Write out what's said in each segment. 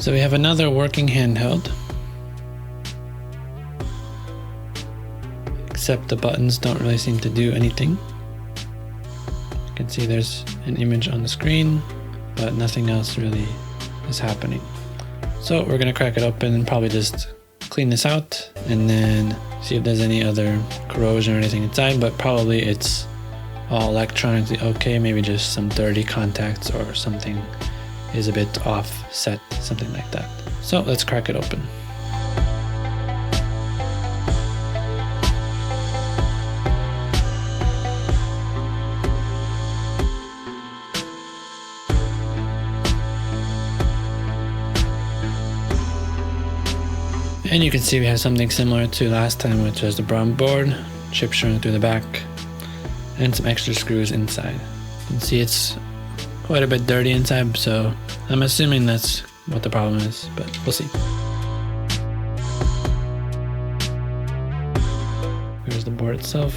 So we have another working handheld, except the buttons don't really seem to do anything. You can see there's an image on the screen, but nothing else really is happening. So we're gonna crack it open and probably just clean this out and then see if there's any other corrosion or anything inside, but probably it's all electronically okay, maybe just some dirty contacts or something is a bit offset, something like that. So let's crack it open. And you can see we have something similar to last time, which was the brown board, chip showing through the back, and some extra screws inside. You can see it's quite a bit dirty inside, so I'm assuming that's what the problem is, but we'll see. Here's the board itself.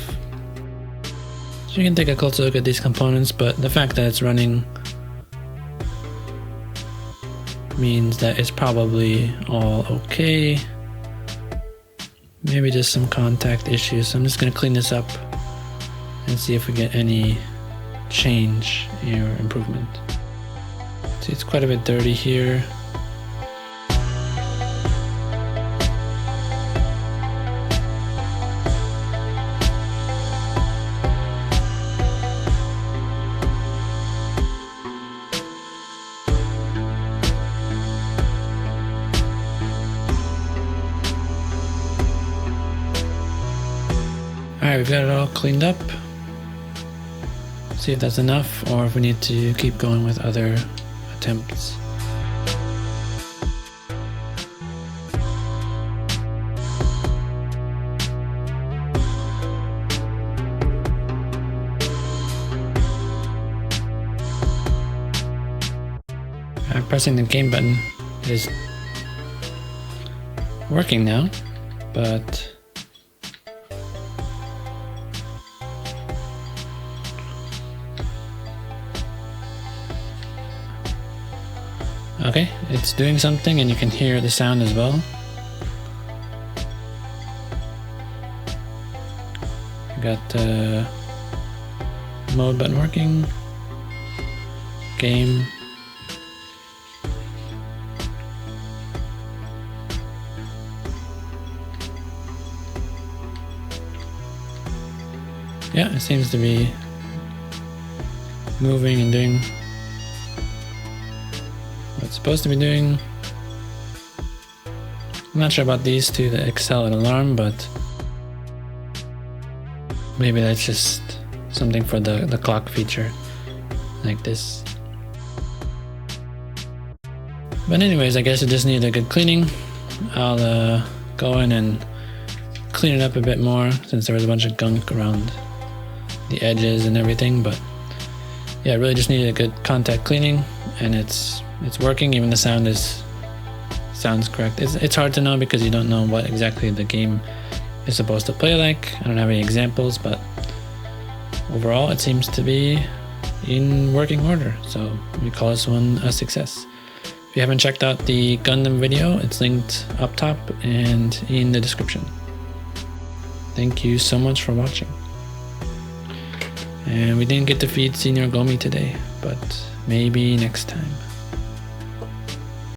So you can take a closer look at these components, but the fact that it's running means that it's probably all okay. Maybe just some contact issues. So I'm just gonna clean this up and see if we get any change or improvement. See, it's quite a bit dirty here. Alright, we've got it all cleaned up. See if that's enough or if we need to keep going with other attempts. Pressing the game button is working now, but okay, it's doing something and you can hear the sound as well. We got the mode button working, game, yeah, it seems to be moving and doing what it's supposed to be doing. I'm not sure about these two, the Excel and Alarm, but maybe that's just something for the clock feature, like this. But anyways, I guess it just needed a good cleaning. I'll go in and clean it up a bit more since there was a bunch of gunk around the edges and everything, but yeah, it really just needed a good contact cleaning, and it's working. Even the sound sounds correct. It's hard to know because you don't know what exactly the game is supposed to play like. I don't have any examples, but overall it seems to be in working order, so we call this one a success. If you haven't checked out the Gundam video, it's linked up top and in the description. Thank you so much for watching. And we didn't get to feed Señor Gomi today, but maybe next time.